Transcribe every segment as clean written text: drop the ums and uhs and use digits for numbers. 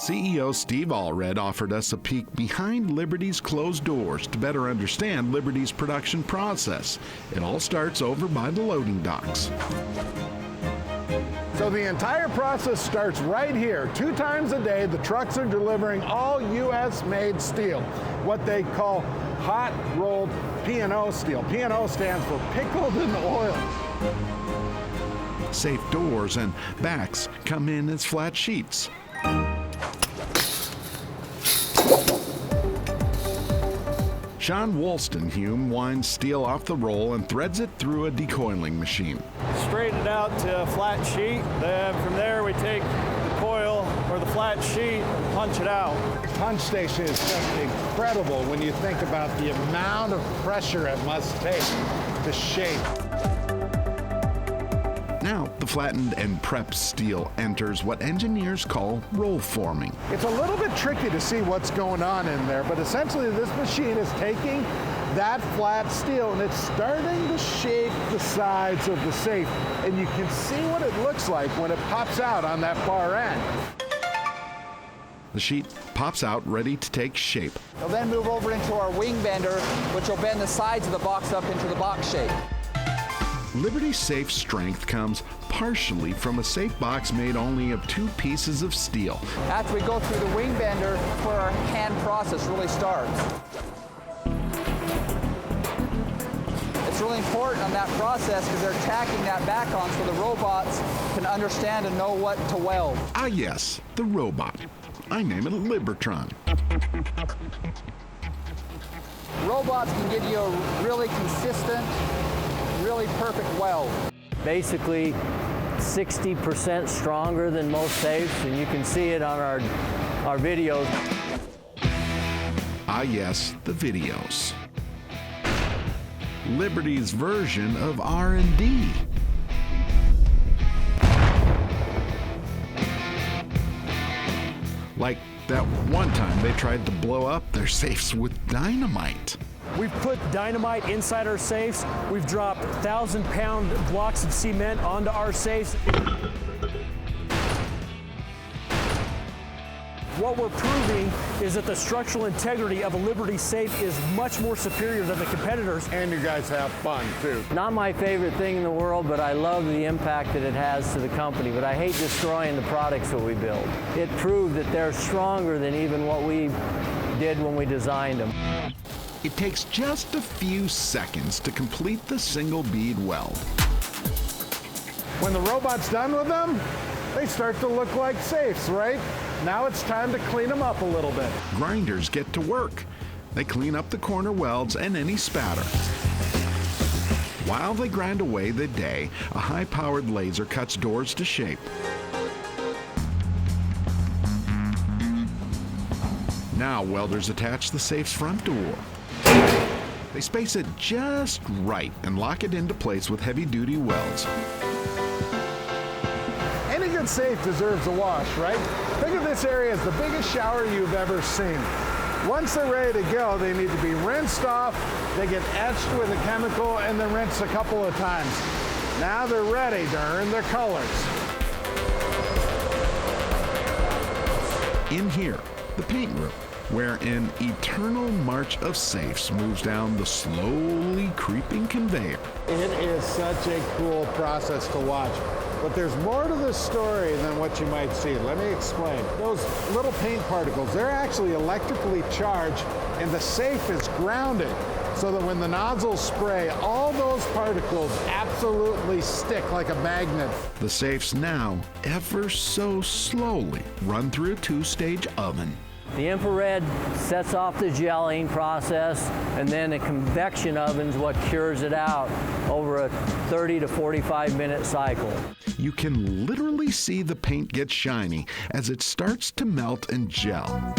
CEO Steve Allred offered us a peek behind Liberty's closed doors to better understand Liberty's production process. It all starts over by the loading docks. So the entire process starts right here. 2 times a day, the trucks are delivering all U.S.-made steel, what they call hot rolled P&O steel. P&O stands for pickled in oil. Safe doors and backs come in as flat sheets. Sean Wolstenhume winds steel off the roll and threads it through a decoiling machine. Straighten it out to a flat sheet. Then from there we take the coil or the flat sheet and punch it out. Punch station is just incredible when you think about the amount of pressure it must take to shape. Now, the flattened and prepped steel enters what engineers call roll forming. It's a little bit tricky to see what's going on in there, but essentially this machine is taking that flat steel and it's starting to shape the sides of the safe. And you can see what it looks like when it pops out on that far end. The sheet pops out ready to take shape. We'll then move over into our wing bender, which will bend the sides of the box up into the box shape. Liberty Safe's strength comes partially from a safe box made only of 2 pieces of steel. After we go through the wing bender, that's where our hand process really starts. It's really important on that process because they're tacking that back on so the robots can understand and know what to weld. Ah yes, the robot. I name it Libertron. Robots can give you a really consistent, really perfect weld. Basically 60% stronger than most safes, and you can see it on our videos. Ah yes, the videos. Liberty's version of R&D. Like that one time they tried to blow up their safes with dynamite. We've put dynamite inside our safes. We've dropped 1,000-pound blocks of cement onto our safes. What we're proving is that the structural integrity of a Liberty safe is much more superior than the competitors. And you guys have fun too. Not my favorite thing in the world, but I love the impact that it has to the company. But I hate destroying the products that we build. It proved that they're stronger than even what we did when we designed them. It takes just a few seconds to complete the single bead weld. When the robot's done with them, they start to look like safes, right? Now it's time to clean them up a little bit. Grinders get to work. They clean up the corner welds and any spatter. While they grind away the day, a high-powered laser cuts doors to shape. Now welders attach the safe's front door. They space it just right and lock it into place with heavy-duty welds. Any good safe deserves a wash, right? Think of this area as the biggest shower you've ever seen. Once they're ready to go, they need to be rinsed off, they get etched with a chemical, and then rinsed a couple of times. Now they're ready to earn their colors. In here, the paint room, where an eternal march of safes moves down the slowly creeping conveyor. It is such a cool process to watch. But there's more to this story than what you might see. Let me explain. Those little paint particles, they're actually electrically charged, and the safe is grounded so that when the nozzles spray, all those particles absolutely stick like a magnet. The safes now, ever so slowly, run through a 2-stage oven. The infrared sets off the gelling process, and then a convection oven's what cures it out over a 30 to 45 minute cycle. You can literally see the paint get shiny as it starts to melt and gel.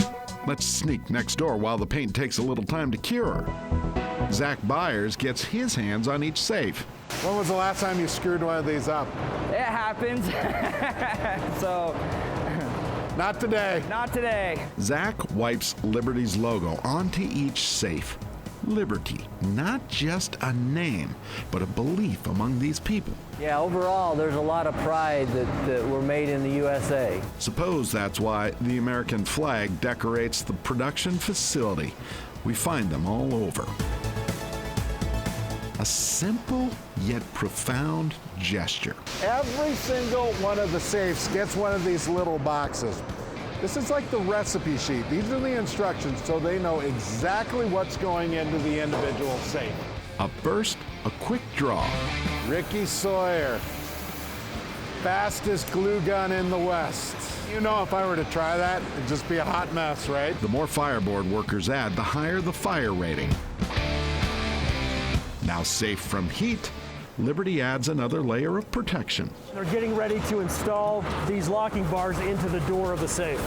Let's sneak next door while the paint takes a little time to cure. Zach Byers gets his hands on each safe. When was the last time you screwed one of these up? It happens. So, Not today. not today. Zach wipes Liberty's logo onto each safe. Liberty, not just a name, but a belief among these people. Yeah, overall, there's a lot of pride that we're made in the USA. Suppose that's why the American flag decorates the production facility. We find them all over. A simple yet profound gesture. Every single one of the safes gets one of these little boxes. This is like the recipe sheet. These are the instructions so they know exactly what's going into the individual safe. A burst, a quick draw. Ricky Sawyer, fastest glue gun in the West. You know, if I were to try that, it'd just be a hot mess, right? The more fireboard workers add, the higher the fire rating. Now safe from heat, Liberty adds another layer of protection. They're getting ready to install these locking bars into the door of the safe.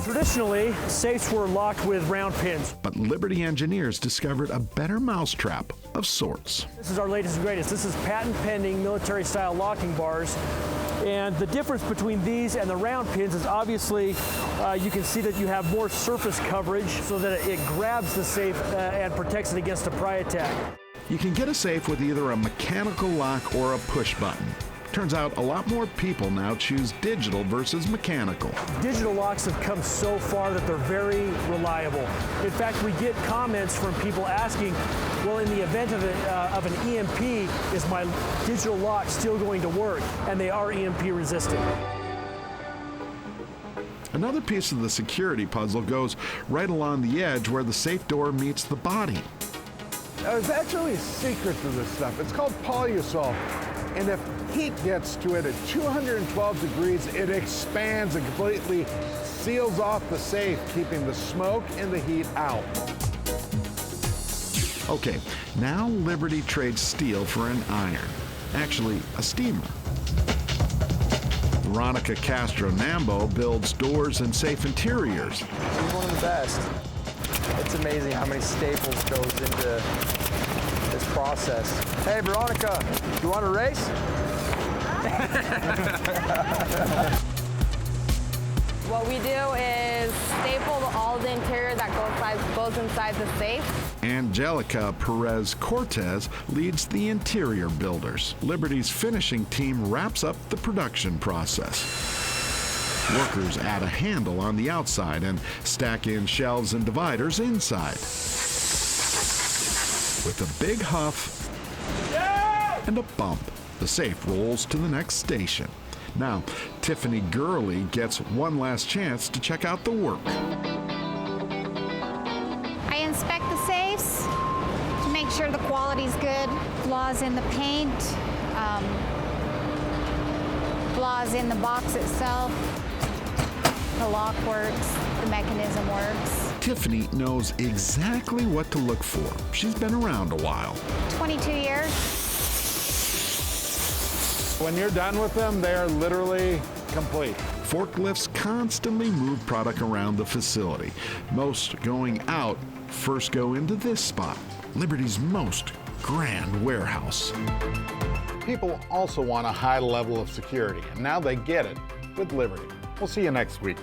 Traditionally, safes were locked with round pins. But Liberty engineers discovered a better mousetrap of sorts. This is our latest and greatest. This is patent-pending military-style locking bars. And the difference between these and the round pins is obviously you can see that you have more surface coverage so that it grabs the safe and protects it against a pry attack. You can get a safe with either a mechanical lock or a push button. Turns out a lot more people now choose digital versus mechanical. Digital locks have come so far that they're very reliable. In fact, we get comments from people asking, well, in the event of an EMP, is my digital lock still going to work? And they are EMP resistant. Another piece of the security puzzle goes right along the edge where the safe door meets the body. There's actually a secret to this stuff. It's called Polyusol. And if heat gets to it at 212 degrees, it expands and completely seals off the safe, keeping the smoke and the heat out. Okay, now Liberty trades steel for an iron. Actually, a steamer. Veronica Castro-Nambo builds doors and safe interiors. She's one of the best. It's amazing how many staples goes into this process. Hey, Veronica, you want to race? What we do is staple all the interior that goes inside the safe. Angelica Perez Cortez leads the interior builders. Liberty's finishing team wraps up the production process. Workers add a handle on the outside and stack in shelves and dividers inside. With a big huff and a bump, the safe rolls to the next station. Now, Tiffany Gurley gets one last chance to check out the work. I inspect the safes to make sure the quality's good. Flaws in the paint, flaws in the box itself. The lock works, the mechanism works. Tiffany knows exactly what to look for. She's been around a while. 22 years. When you're done with them, they are literally complete. Forklifts constantly move product around the facility. Most going out first go into this spot, Liberty's most grand warehouse. People also want a high level of security, and now they get it with Liberty. We'll see you next week.